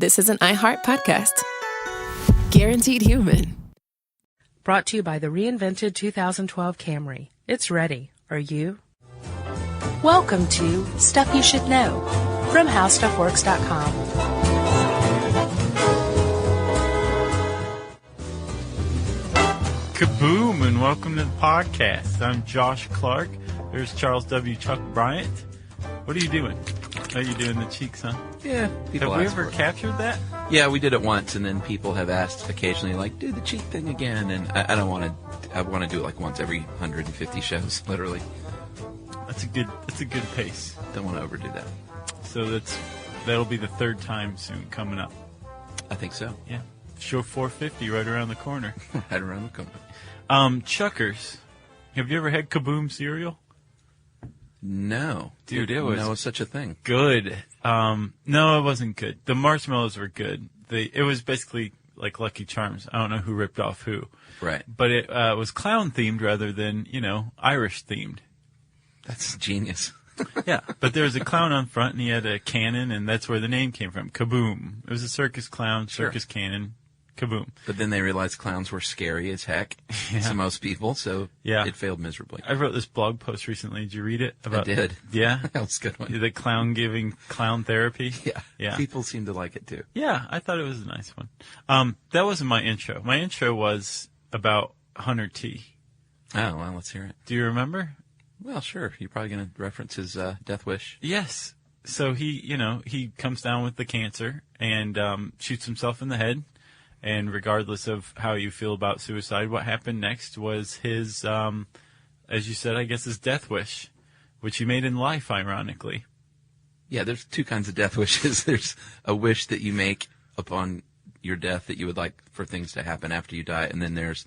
this is an iHeart podcast. Guaranteed human. Brought to you by the reinvented 2012 Camry. It's ready. Are you? Welcome to Stuff You Should Know from HowStuffWorks.com. Kaboom, and welcome to the podcast. I'm Josh Clark. There's Charles W. Chuck Bryant. What are you doing? Oh, you doing the cheeks, huh? Yeah. Have we ever captured that? Yeah, we did it once, and then people have asked occasionally, like, do the cheek thing again, and I don't want to. I want to do it like once every 150 shows, literally. That's a good pace. Don't want to overdo that. So that'll be the third time soon coming up. I think so. Yeah. Show 450 right around the corner. Right around the corner. Chuckers. Have you ever had Kaboom cereal? No. Dude, it was no such a thing. Good. No, it wasn't good. The marshmallows were good. It was basically like Lucky Charms. I don't know who ripped off who. Right. But it was clown-themed rather than, Irish-themed. That's genius. Yeah, but there was a clown on front, and he had a cannon, and that's where the name came from. Kaboom. It was a circus clown, circus cannon, kaboom. But then they realized clowns were scary as heck to most people, so it failed miserably. I wrote this blog post recently. Did you read it? I did. Yeah? That was a good one. The clown giving clown therapy? Yeah. People seem to like it, too. Yeah, I thought it was a nice one. That wasn't my intro. My intro was about Hunter T. Oh, well, let's hear it. Do you remember? Well, sure. You're probably going to reference his death wish. Yes. So he comes down with the cancer and shoots himself in the head. And regardless of how you feel about suicide, what happened next was his, as you said, I guess his death wish, which he made in life, ironically. Yeah, there's two kinds of death wishes. There's a wish that you make upon your death that you would like for things to happen after you die, and then there's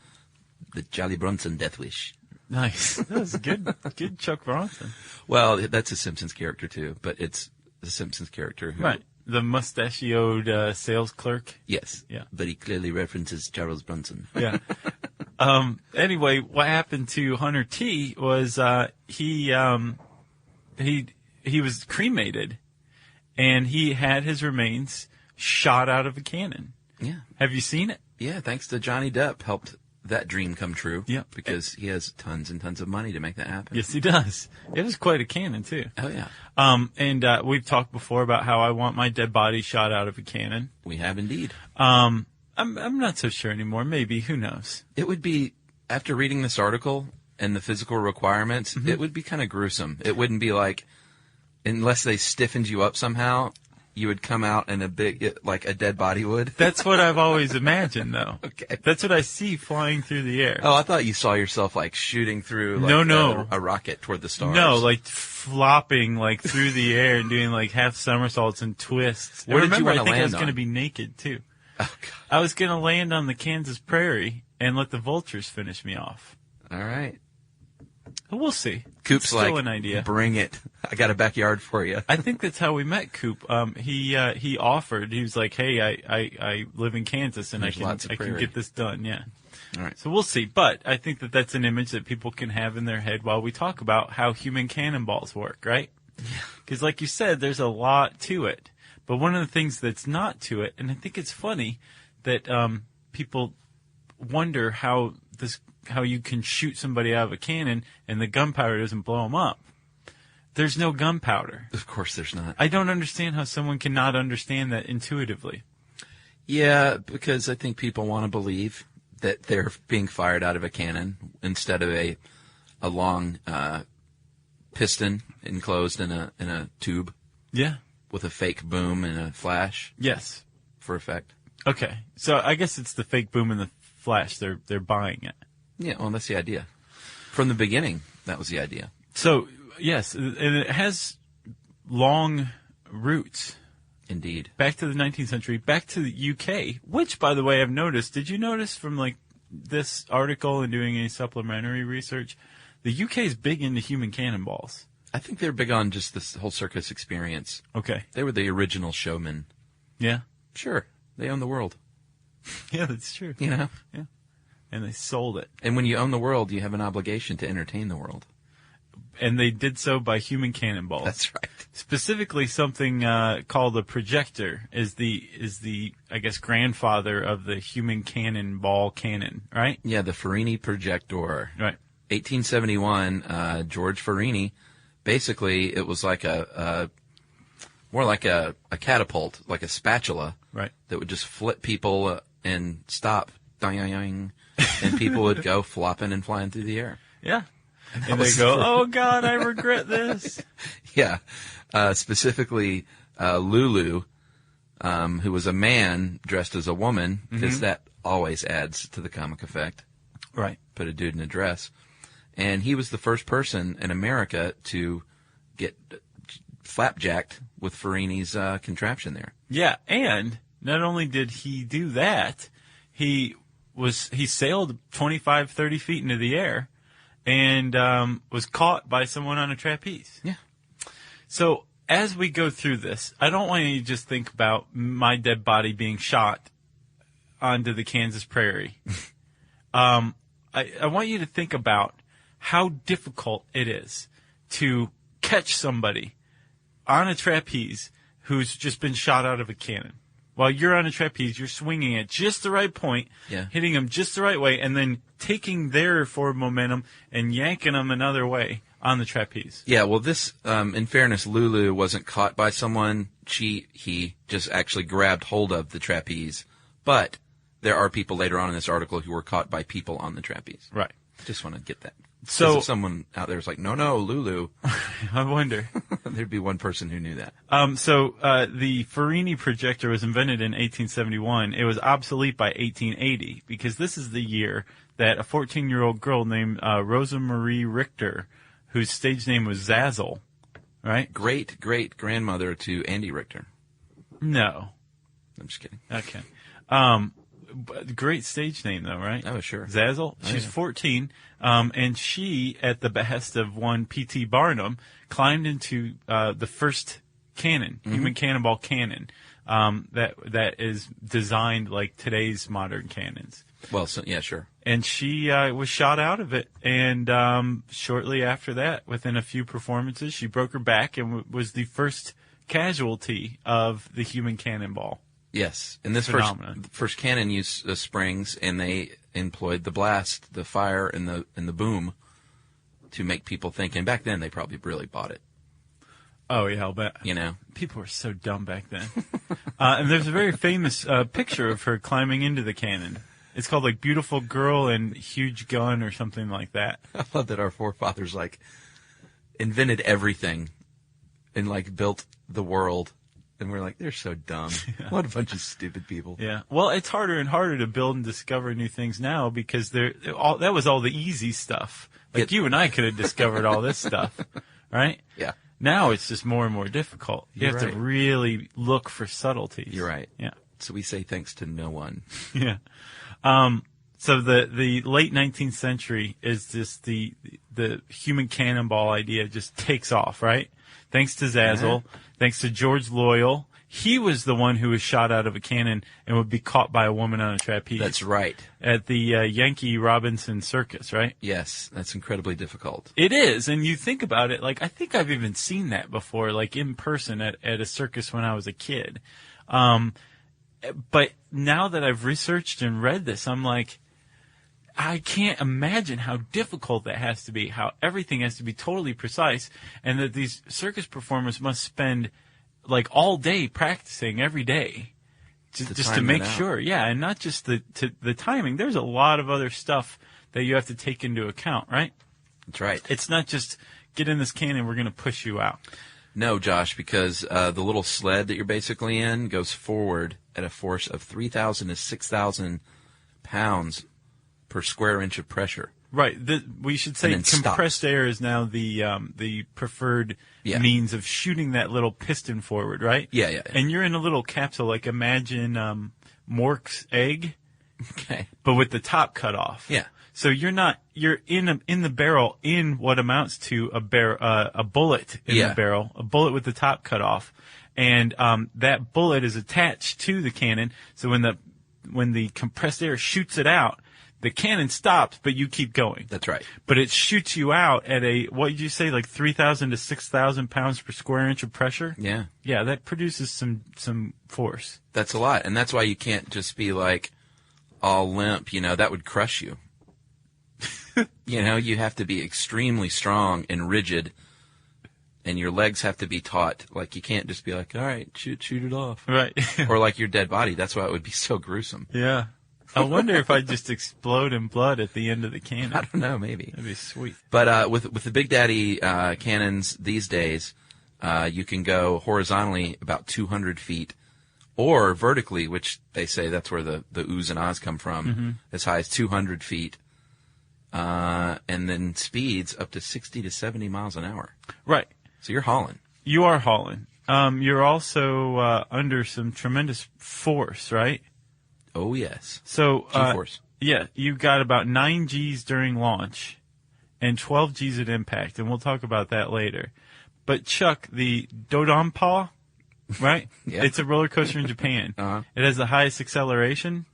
the Jolly Brunson death wish. Nice. That was good. Good Chuck Bronson. Well, that's a Simpsons character, too, but it's the Simpsons character who... Right. The mustachioed sales clerk? Yes. Yeah. But he clearly references Charles Bronson. Yeah. Anyway, what happened to Hunter T was he was cremated, and he had his remains shot out of a cannon. Yeah. Have you seen it? Yeah, thanks to Johnny Depp helped that dream come true. Yeah. Because he has tons and tons of money to make that happen. Yes, he does. It was quite a cannon, too. Oh, yeah. And we've talked before about how I want my dead body shot out of a cannon. We have indeed. I'm not so sure anymore. Maybe. Who knows? It would be, after reading this article and the physical requirements, it would be kind of gruesome. It wouldn't be like, unless they stiffened you up somehow, you would come out in like a dead body would. That's what I've always imagined, though. Okay. That's what I see flying through the air. Oh, I thought you saw yourself like shooting through a rocket toward the stars. No, like flopping like through the air and doing like half somersaults and twists. Where and did you remember, want to I think I land was on? going to be naked, too. Oh, God. I was going to land on the Kansas prairie and let the vultures finish me off. All right. We'll see. Coop's Still like, an idea. Bring it. I got a backyard for you. I think that's how we met Coop. He offered. He was like, "Hey, I live in Kansas and I can get this done." Yeah. All right. So we'll see. But I think that's an image that people can have in their head while we talk about how human cannonballs work, right? Because like you said, there's a lot to it. But one of the things that's not to it, and I think it's funny that people wonder how you can shoot somebody out of a cannon and the gunpowder doesn't blow them up. There's no gunpowder. Of course there's not. I don't understand how someone cannot understand that intuitively. Yeah, because I think people want to believe that they're being fired out of a cannon instead of a long piston enclosed in a tube. Yeah. With a fake boom and a flash. Yes. For effect. Okay. So I guess it's the fake boom and the flash. They're buying it. Yeah, well, that's the idea. From the beginning, that was the idea. So, yes, and it has long roots. Indeed. Back to the 19th century, back to the UK, which, by the way, I've noticed. Did you notice from, like, this article and doing any supplementary research, the UK is big into human cannonballs. I think they're big on just this whole circus experience. Okay. They were the original showmen. Yeah? Sure. They own the world. Yeah, that's true. You know? Yeah. And they sold it. And when you own the world, you have an obligation to entertain the world. and they did so by human cannonballs. That's right. Specifically, something called a projector is the I guess grandfather of the human cannonball cannon, right? Yeah, the Farini projector. Right. 1871, George Farini. Basically, it was like more like a catapult, like a spatula, Right. that would just flip people and stop, ding, and people would go flopping and flying through the air. Yeah. And they go, oh God, I regret this. Yeah. Specifically, Lulu, who was a man dressed as a woman, because that always adds to the comic effect. Right. Put a dude in a dress. And he was the first person in America to get flapjacked with Farini's contraption there. Yeah, and not only did he do that, he sailed 25, 30 feet into the air and was caught by someone on a trapeze. Yeah. So as we go through this, I don't want you to just think about my dead body being shot onto the Kansas prairie. I want you to think about how difficult it is to catch somebody on a trapeze who's just been shot out of a cannon. While you're on a trapeze, you're swinging at just the right point, hitting them just the right way, and then taking their forward momentum and yanking them another way on the trapeze. Yeah, well, this, in fairness, Lulu wasn't caught by someone. He just actually grabbed hold of the trapeze. But there are people later on in this article who were caught by people on the trapeze. Right. Just want to get that. So if someone out there is like, no, Lulu, I wonder. There'd be one person who knew that. The Farini projector was invented in 1871. It was obsolete by 1880 because this is the year that a 14-year-old girl named Rosa Marie Richter, whose stage name was Zazzle, right? Great-great-grandmother to Andy Richter. No. I'm just kidding. Okay. Great stage name, though, right? Oh, sure. Zazzle. She's 14, and she, at the behest of one P.T. Barnum, climbed into the first cannon, human cannonball cannon, that is designed like today's modern cannons. Well, so, yeah, sure. And she was shot out of it, and shortly after that, within a few performances, she broke her back and was the first casualty of the human cannonball. Yes, and this first cannon used springs, and they employed the blast, the fire, and the boom to make people think. And back then, they probably really bought it. Oh yeah, I'll bet. You know, people were so dumb back then. And there's a very famous picture of her climbing into the cannon. It's called like "Beautiful Girl and Huge Gun" or something like that. I love that our forefathers like invented everything and like built the world. And we're like, they're so dumb. Yeah. What a bunch of stupid people. Yeah. Well, it's harder and harder to build and discover new things now because that was all the easy stuff. Like you and I could have discovered all this stuff, right? Yeah. Now it's just more and more difficult. You have to really look for subtleties. You're right. Yeah. So we say thanks to no one. Yeah. So the late 19th century is just the human cannonball idea just takes off, right? Thanks to Zazzle, thanks to George Loyal. He was the one who was shot out of a cannon and would be caught by a woman on a trapeze. That's right. At the Yankee Robinson Circus, right? Yes, that's incredibly difficult. It is, and you think about it, like I think I've even seen that before, like in person at a circus when I was a kid. But now that I've researched and read this, I'm like, I can't imagine how difficult that has to be, how everything has to be totally precise, and that these circus performers must spend like all day practicing every day just to make sure. Yeah, and not just the timing. There's a lot of other stuff that you have to take into account, right? That's right. It's not just get in this cannon, we're going to push you out. No, Josh, because the little sled that you're basically in goes forward at a force of 3,000 to 6,000 pounds per square inch of pressure. Right. We should say compressed air is now the preferred means of shooting that little piston forward, right? Yeah. And you're in a little capsule, like imagine Mork's egg, okay, but with the top cut off. Yeah. So you're in the barrel in what amounts to a bullet in the barrel, a bullet with the top cut off, and that bullet is attached to the cannon. So when the compressed air shoots it out, The cannon stops, but you keep going. That's right. But it shoots you out at what did you say, like 3,000 to 6,000 pounds per square inch of pressure? Yeah. Yeah, that produces some force. That's a lot. And that's why you can't just be like all limp, that would crush you. You have to be extremely strong and rigid, and your legs have to be taut. Like, you can't just be like, all right, shoot it off. Right. Or like your dead body. That's why it would be so gruesome. Yeah. I wonder if I'd just explode in blood at the end of the cannon. I don't know, maybe. That'd be sweet. But with the Big Daddy cannons these days, you can go horizontally about 200 feet, or vertically, which they say that's where the oohs and ahs come from, as high as 200 feet, and then speeds up to 60 to 70 miles an hour. Right. So you're hauling. You are hauling. You're also under some tremendous force, right? Oh, yes. So, G-force. Yeah, you got about 9 Gs during launch and 12 Gs at impact, and we'll talk about that later. But Chuck, the Dodonpa, right? Yeah. It's a roller coaster in Japan. Uh-huh. It has the highest acceleration.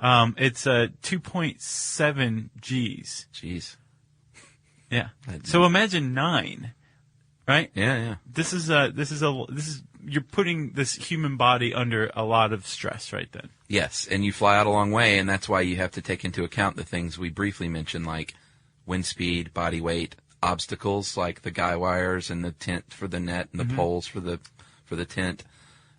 It's 2.7 Gs. Jeez. Yeah. So imagine 9, right? Yeah. This is you're putting this human body under a lot of stress right then. Yes, and you fly out a long way, and that's why you have to take into account the things we briefly mentioned, like wind speed, body weight, obstacles like the guy wires and the tent for the net and the poles for the tent.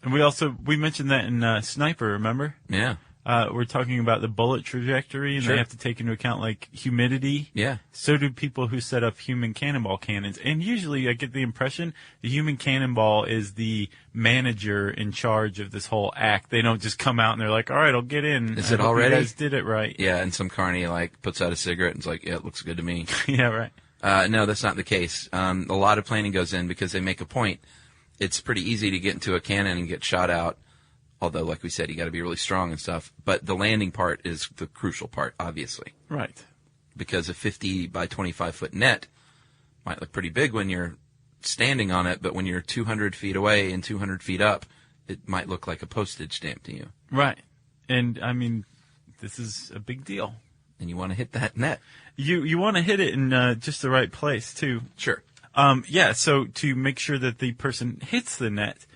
And we mentioned that in Sniper, remember? Yeah. We're talking about the bullet trajectory, and Sure. they have to take into account, like, humidity. Yeah. So do people who set up human cannonball cannons. And usually I get the impression the human cannonball is the manager in charge of this whole act. They don't just come out and they're like, all right, I'll get in. Is I it hope already? You guys did it right. Yeah, and some carny, puts out a cigarette and is like, yeah, it looks good to me. Yeah, right. No, that's not the case. A lot of planning goes in because they make a point. It's pretty easy to get into a cannon and get shot out. Although, like we said, you got to be really strong and stuff. But the landing part is the crucial part, obviously. Right. Because a 50 by 25 foot net might look pretty big when you're standing on it, but when you're 200 feet away and 200 feet up, it might look like a postage stamp to you. Right. And, I mean, this is a big deal. And you want to hit that net. You want to hit it in just the right place, too. Sure. Yeah, so to make sure that the person hits the net,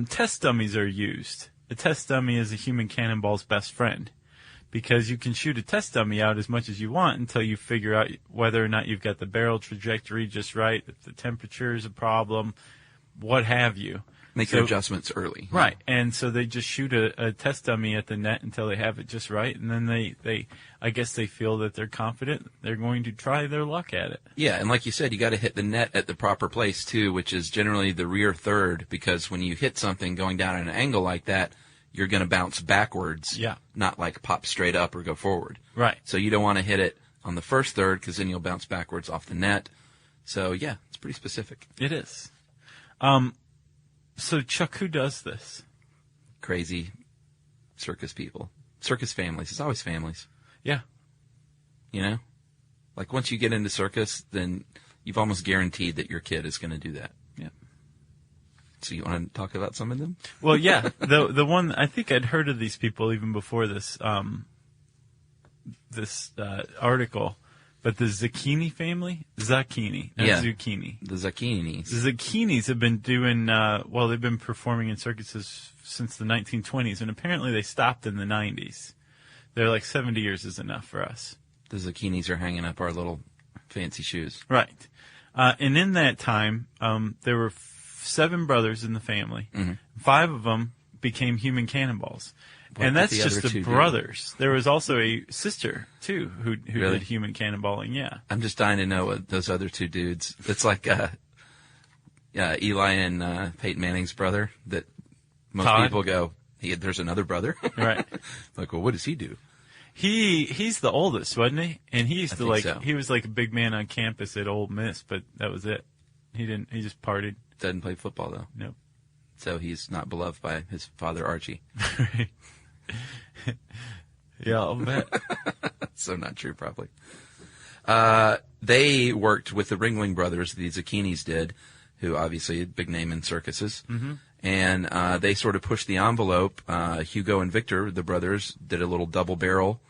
test dummies are used. A test dummy is a human cannonball's best friend because you can shoot a test dummy out as much as you want until you figure out whether or not you've got the barrel trajectory just right, if the temperature is a problem, what have you. Make your adjustments early. Right, and so they just shoot a test dummy at the net until they have it just right, and then they I guess they feel that they're confident they're going to try their luck at it. Yeah, and like you said, you got to hit the net at the proper place too, which is generally the rear third, because when you hit something going down at an angle like that, you're going to bounce backwards, Yeah. not like pop straight up or go forward. Right. So you don't want to hit it on the first third because then you'll bounce backwards off the net. So yeah, it's pretty specific. It is. So Chuck, who does this? Crazy circus people. Circus families. It's always families. Yeah. You know? Like once you get into circus, then you've almost guaranteed that your kid is going to do that. Yeah. So you want to talk about some of them? Well, yeah. The one, I think I'd heard of these people even before this article. But the Zucchini family? Zucchini. Not Yeah. Zucchini. The Zucchinis. The Zucchinis have been doing, they've been performing in circuses since the 1920s, and apparently they stopped in the 90s. They're like 70 years is enough for us. The Zucchinis are hanging up our little fancy shoes. Right. And in that time, there were 7 brothers in the family. Mm-hmm. 5 of them became human cannonballs. What And did that's the just other the 2 do? brothers. There was also a sister, too, who Really? did human cannonballing, yeah. I'm just dying to know what those other 2 dudes. It's like Eli and Peyton Manning's brother that most Todd? people go, there's another brother. Right. Like, well, what does he do? He's the oldest, wasn't he? And he used I to think so. he was like a big man on campus at Ole Miss, but that was it. He just partied. Doesn't play football, though. Nope. So he's not beloved by his father, Archie. Yeah, I'll bet. So not true, probably. They worked with the Ringling Brothers, the Zucchinis did, who obviously a big name in circuses. Mm-hmm. And they sort of pushed the envelope. Hugo and Victor, the brothers, did a little double barrel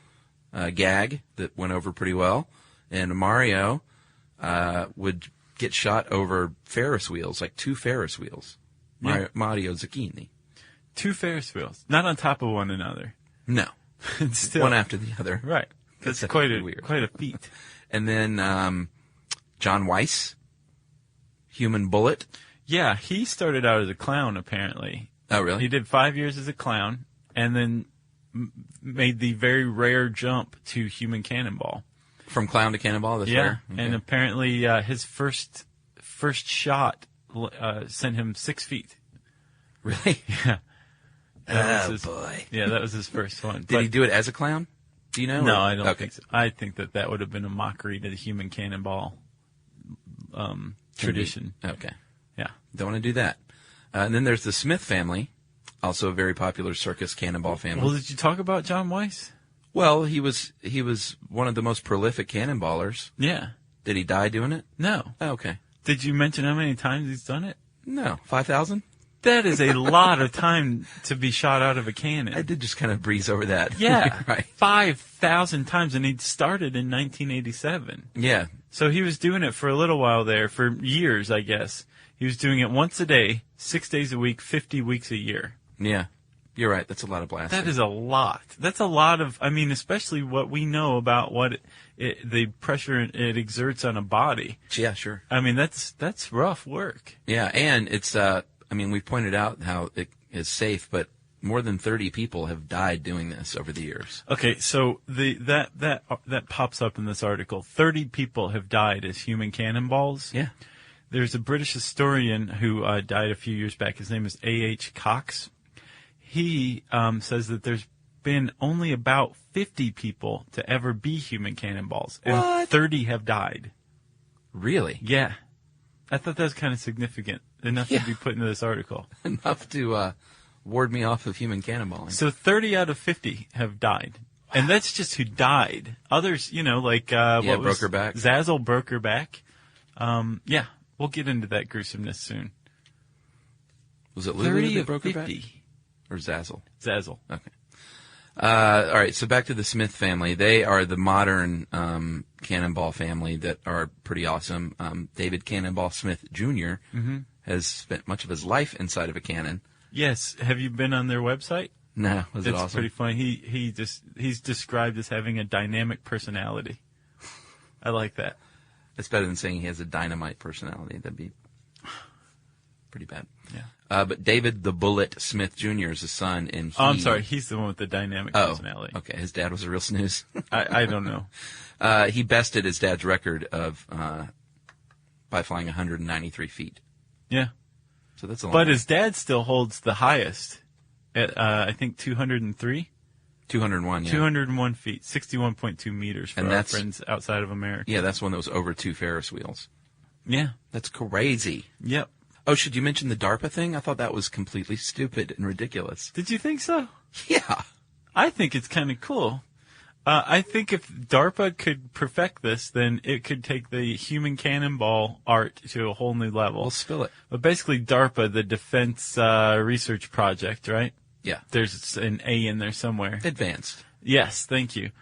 gag that went over pretty well. And Mario would get shot over Ferris wheels, like 2 Ferris wheels. Mario Zucchini. 2 Ferris wheels, not on top of one another. No. Still, one after the other. Right. That's quite a feat. And then John Weiss, Human Bullet. Yeah, he started out as a clown, apparently. Oh, really? He did 5 years as a clown, and then made the very rare jump to Human Cannonball. From clown to cannonball, that's yeah, rare? Okay. And apparently his first shot sent him 6 feet. Really? Yeah. Boy. Yeah, that was his first one. Did he do it as a clown? Do you know? No, I don't think so. I think that would have been a mockery to the Human Cannonball tradition. Okay. Yeah. Don't want to do that. And then there's the Smith family, also a very popular circus cannonball family. Well, did you talk about John Weiss? Well, he was one of the most prolific cannonballers. Yeah. Did he die doing it? No. Oh, okay. Did you mention how many times he's done it? No. 5,000? That is a lot of time to be shot out of a cannon. I did just kind of breeze over that. Yeah. Right. 5,000 times, and he started in 1987. Yeah. So he was doing it for a little while there, for years, I guess. He was doing it once a day, 6 days a week, 50 weeks a year. Yeah. You're right. That's a lot of blasting. That is a lot. That's a lot of, I mean, especially what we know about what the pressure it exerts on a body. Yeah, sure. I mean, that's rough work. Yeah, and it's, we've pointed out how it is safe, but more than 30 people have died doing this over the years. Okay, so that pops up in this article. 30 people have died as human cannonballs. Yeah. There's a British historian who died a few years back. His name is A.H. Cox. He says that there's been only about 50 people to ever be human cannonballs. And What? 30 have died. Really? Yeah. I thought that was kind of significant, enough to be put into this article. Enough to ward me off of human cannonballing. So 30 out of 50 have died. And that's just who died. Others, like... what broke her back. Zazzle broke her back. Yeah, we'll get into that gruesomeness soon. Was it Lulu 30 that of broke 50. her back? Or Zazzle? Zazzle. Okay. All right, so back to the Smith family. They are the modern cannonball family that are pretty awesome. David Cannonball Smith Jr. Has spent much of his life inside of a cannon. Yes. Have you been on their website? No, was it It's awesome? pretty funny. He's described as having a dynamic personality. I like that. It's better than saying he has a dynamite personality. That'd be pretty bad. Yeah. But David the Bullet Smith Jr. is his son, and he... Oh, I'm sorry. He's the one with the dynamic personality. Okay. His dad was a real snooze. I don't know. He bested his dad's record of by flying 193 feet. Yeah. So that's a lot. But his dad still holds the highest at, I think, 203? 201, yeah. 201 feet, 61.2 meters for And our that's- friends outside of America. Yeah, that's one that was over 2 Ferris wheels. Yeah. That's crazy. Yep. Oh, should you mention the DARPA thing? I thought that was completely stupid and ridiculous. Did you think so? Yeah. I think it's kind of cool. I think if DARPA could perfect this, then it could take the human cannonball art to a whole new level. We'll spill it. But basically, DARPA, the Defense Research Project, right? Yeah. There's an A in there somewhere. Advanced. Yes, thank you.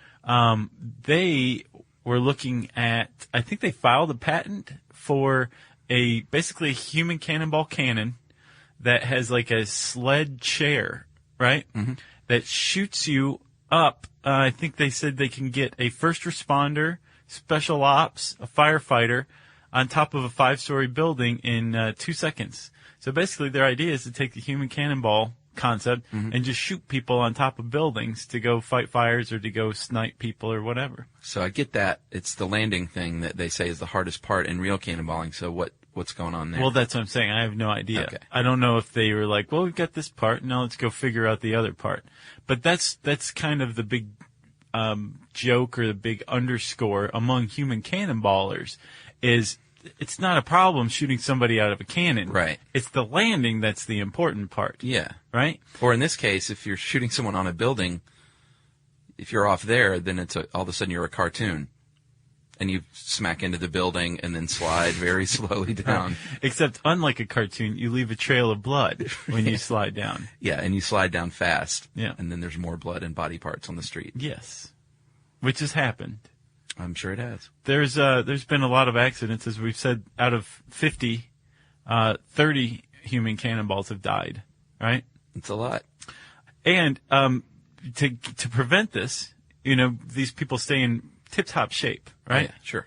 They were looking at, I think they filed a patent for basically a human cannonball cannon that has like a sled chair, right? Mm-hmm. That shoots you up. I think they said they can get a first responder, special ops, a firefighter on top of a 5-story building in 2 seconds. So basically their idea is to take the human cannonball concept and just shoot people on top of buildings to go fight fires or to go snipe people or whatever. So I get that. It's the landing thing that they say is the hardest part in real cannonballing. So what's going on there? Well, that's what I'm saying. I have no idea. Okay. I don't know if they were like, well, we've got this part, now let's go figure out the other part. But that's kind of the big joke or the big underscore among human cannonballers is it's not a problem shooting somebody out of a cannon. Right. It's the landing that's the important part. Yeah. Right? Or in this case, if you're shooting someone on a building, if you're off there, then all of a sudden you're a cartoon. And you smack into the building and then slide very slowly down. Except unlike a cartoon, you leave a trail of blood when you slide down. Yeah, and you slide down fast. Yeah. And then there's more blood and body parts on the street. Yes. which has happened. I'm sure it has. There's been a lot of accidents, as we've said. Out of 50, 30 human cannonballs have died. Right? It's a lot. And to prevent this, these people stay in tip-top shape, right? Yeah, sure.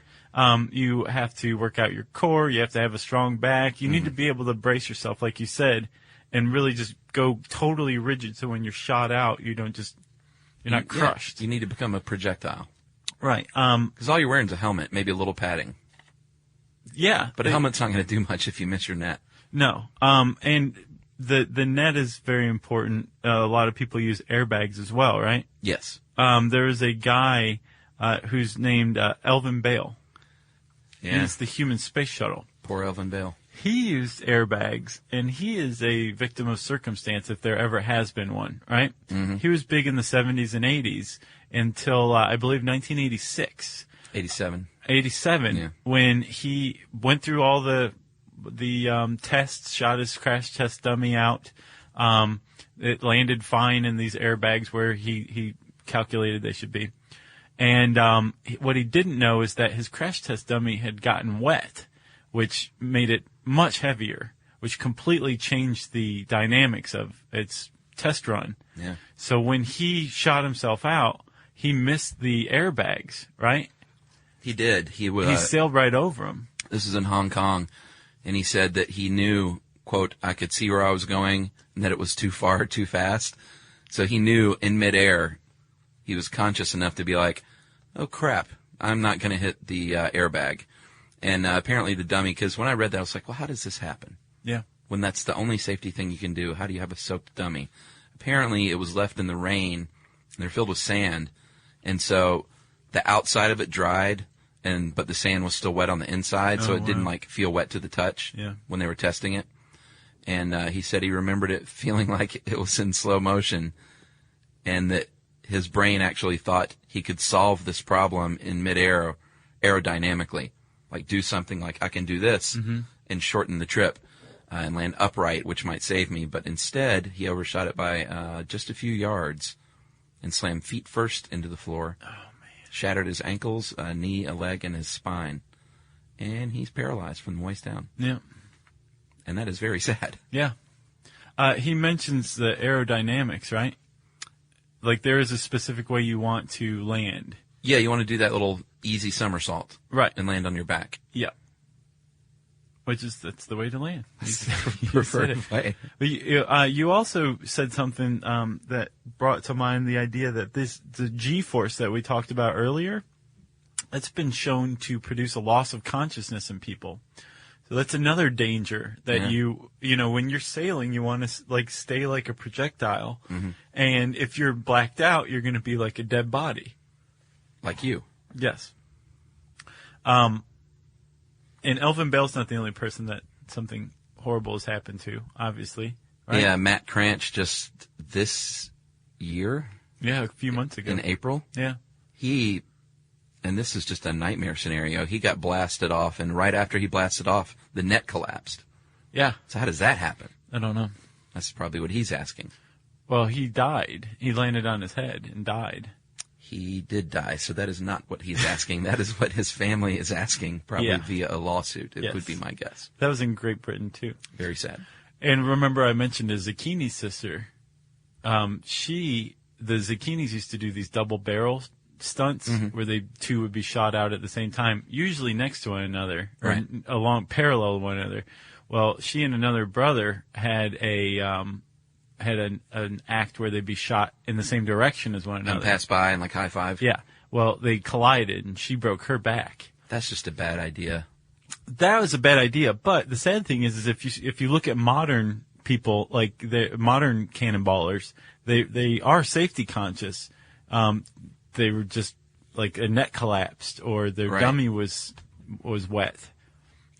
You have to work out your core. You have to have a strong back. You need to be able to brace yourself, like you said, and really just go totally rigid. So when you're shot out, you're not crushed. You need to become a projectile. Right. Because all you're wearing is a helmet, maybe a little padding. Yeah. But a helmet's not going to do much if you miss your net. No. And the net is very important. A lot of people use airbags as well, right? Yes. There is a guy who's named Elvin Bale. Yeah. He's the human space shuttle. Poor Elvin Bale. He used airbags, and he is a victim of circumstance if there ever has been one, right? Mm-hmm. He was big in the 70s and 80s until, I believe, 1986. 87. 87, yeah. When he went through all the tests, shot his crash test dummy out. It landed fine in these airbags where he calculated they should be. And what he didn't know is that his crash test dummy had gotten wet, which made it much heavier, which completely changed the dynamics of its test run. Yeah. So when he shot himself out, he missed the airbags, right? He did. He sailed right over them. This is in Hong Kong, and he said that he knew, quote, I could see where I was going and that it was too far, too fast. So he knew in midair, he was conscious enough to be like, oh, crap, I'm not going to hit the airbag. And apparently the dummy, because when I read that, I was like, well, how does this happen? Yeah. When that's the only safety thing you can do, how do you have a soaked dummy? Apparently it was left in the rain, and they're filled with sand, and so the outside of it dried, but the sand was still wet on the inside, so it didn't feel wet to the touch when they were testing it. And he said he remembered it feeling like it was in slow motion, and that his brain actually thought he could solve this problem in midair aerodynamically, like do something like I can do this and shorten the trip and land upright, which might save me. But instead, he overshot it by just a few yards and slammed feet first into the floor. Oh, man. Shattered his ankles, a knee, a leg, and his spine. And he's paralyzed from the waist down. Yeah. And that is very sad. Yeah. He mentions the aerodynamics, right? Like there is a specific way you want to land. Yeah, you want to do that little easy somersault. Right. And land on your back. Yeah. That's the way to land. Preferred way. But you also said something that brought to mind the idea that the G-force that we talked about earlier, it's been shown to produce a loss of consciousness in people. So that's another danger that when you're sailing, you want to stay like a projectile. Mm-hmm. And if you're blacked out, you're going to be like a dead body. Like you. Yes. And Elvin Bell's not the only person that something horrible has happened to, obviously. Right? Yeah, Matt Cranch just this year. Yeah, a few months ago. In April. Yeah. And this is just a nightmare scenario, he got blasted off, and right after he blasted off, the net collapsed. Yeah. So how does that happen? I don't know. That's probably what he's asking. Well, he died. He landed on his head and died. He did die, so that is not what he's asking. That is what his family is asking, probably via a lawsuit. It would be my guess. That was in Great Britain, too. Very sad. And remember I mentioned his Zucchini sister. The Zucchinis used to do these double barrel stunts where two would be shot out at the same time, usually next to one another, or along parallel to one another. Well, she and another brother had an act where they'd be shot in the same direction as one another. And pass by and high five? Yeah. Well, they collided and she broke her back. That's just a bad idea. That was a bad idea, but the sad thing is if you look at modern people, like the modern cannonballers, they are safety conscious. They were just like a net collapsed or their dummy was wet,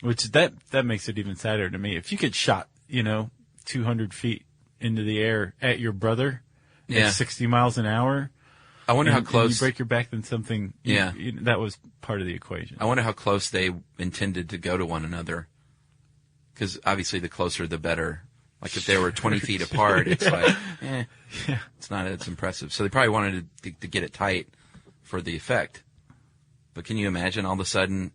which that makes it even sadder to me. If you get shot, 200 feet into the air at your brother at 60 miles an hour, I wonder how close. And you break your back, then something. That was part of the equation. I wonder how close they intended to go to one another, because obviously the closer the better. Like if they were 20 feet apart, it's like, it's not as impressive. So they probably wanted to get it tight for the effect. But can you imagine all of a sudden,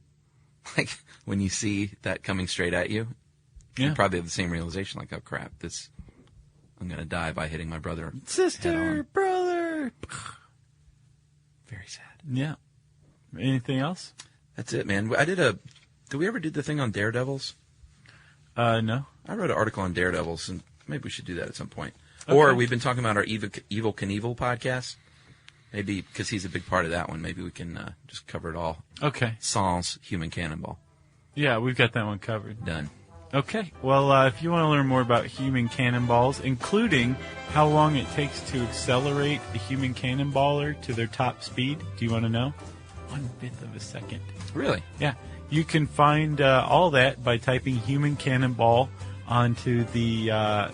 like, when you see that coming straight at you, Yeah. you probably have the same realization, like, oh, crap, I'm going to die by hitting my brother. Sister, brother. Very sad. Yeah. Anything else? That's it, man. Did we ever do the thing on daredevils? No. I wrote an article on daredevils, and maybe we should do that at some point. Okay. Or we've been talking about our Evil Knievel podcast. Maybe, because he's a big part of that one, maybe we can just cover it all. Okay. Sans Human Cannonball. Yeah, we've got that one covered. Done. Okay. Well, if you want to learn more about human cannonballs, including how long it takes to accelerate a human cannonballer to their top speed, do you want to know? 1/5 of a second. Really? Yeah. You can find all that by typing human cannonball onto the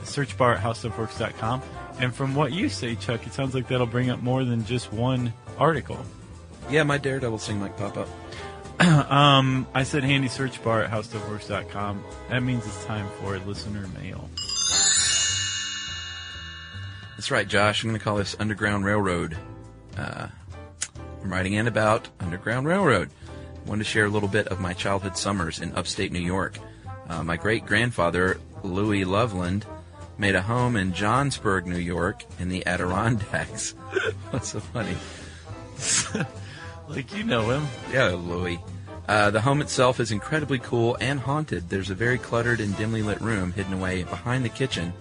search bar at howstuffworks.com. And from what you say, Chuck, it sounds like that'll bring up more than just one article. Yeah, my daredevil thing might pop up. I said handy search bar at howstuffworks.com. That means it's time for listener mail. That's right, Josh. I'm going to call this Underground Railroad. I'm writing in about Underground Railroad. I wanted to share a little bit of my childhood summers in upstate New York. My great-grandfather, Louis Loveland, made a home in Johnsburg, New York, in the Adirondacks. What's so funny? Like, you know him. Yeah, Louis. The home itself is incredibly cool and haunted. There's a very cluttered and dimly lit room hidden away behind the kitchen,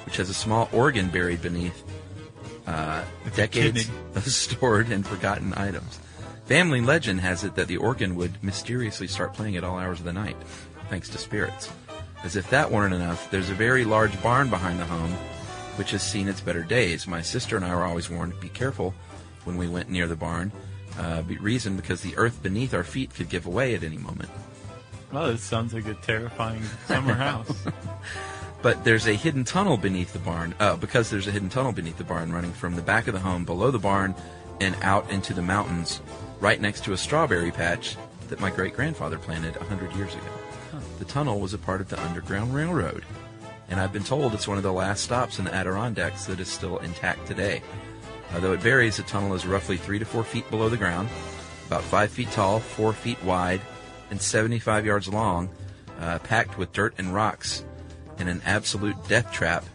which has a small organ buried beneath decades of stored and forgotten items. Family legend has it that the organ would mysteriously start playing at all hours of the night, thanks to spirits. As if that weren't enough, there's a very large barn behind the home, which has seen its better days. My sister and I were always warned to be careful when we went near the barn. Reason because the earth beneath our feet could give away at any moment. Well, this sounds like a terrifying summer house. But there's a hidden tunnel beneath the barn. Because there's a hidden tunnel beneath the barn running from the back of the home below the barn and out into the mountains, right next to a strawberry patch that my great-grandfather planted 100 years ago. The tunnel was a part of the Underground Railroad, and I've been told it's one of the last stops in the Adirondacks that is still intact today. Though it varies, the tunnel is roughly 3 to 4 feet below the ground, about 5 feet tall, 4 feet wide, and 75 yards long, packed with dirt and rocks, and an absolute death trap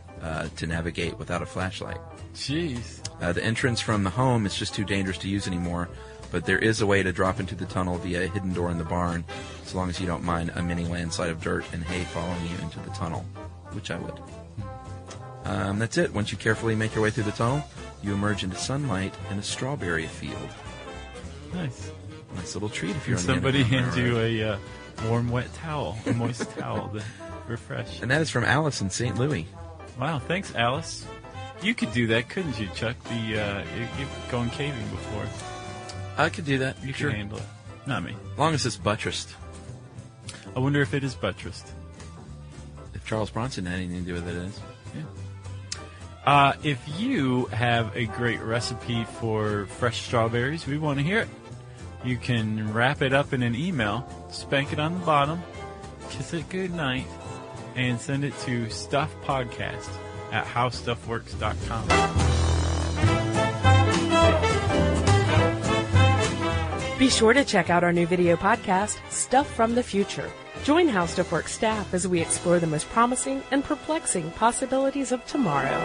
to navigate without a flashlight. Jeez. The entrance from the home is just too dangerous to use anymore, but there is a way to drop into the tunnel via a hidden door in the barn, as long as you don't mind a mini landslide of dirt and hay following you into the tunnel, which I would. That's it. Once you carefully make your way through the tunnel, you emerge into sunlight in a strawberry field. Nice. Nice little treat if you're And on somebody the hands you a warm, wet towel, a moist towel to refresh. And that is from Alice in St. Louis. Wow, thanks, Alice. You could do that, couldn't you, Chuck? You've gone caving before. I could do that. You Sure. can handle it. Not me. As long as it's buttressed. I wonder if it is buttressed. If Charles Bronson had anything to do with it, it is. If you have a great recipe for fresh strawberries, we want to hear it. You can wrap it up in an email, spank it on the bottom, kiss it goodnight, and send it to stuffpodcast@howstuffworks.com. Be sure to check out our new video podcast, Stuff from the Future. Join How Stuff Works staff as we explore the most promising and perplexing possibilities of tomorrow.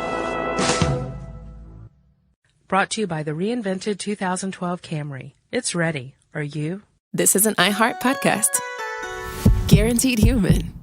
Brought to you by the reinvented 2012 Camry. It's ready. Are you? This is an iHeart podcast. Guaranteed human.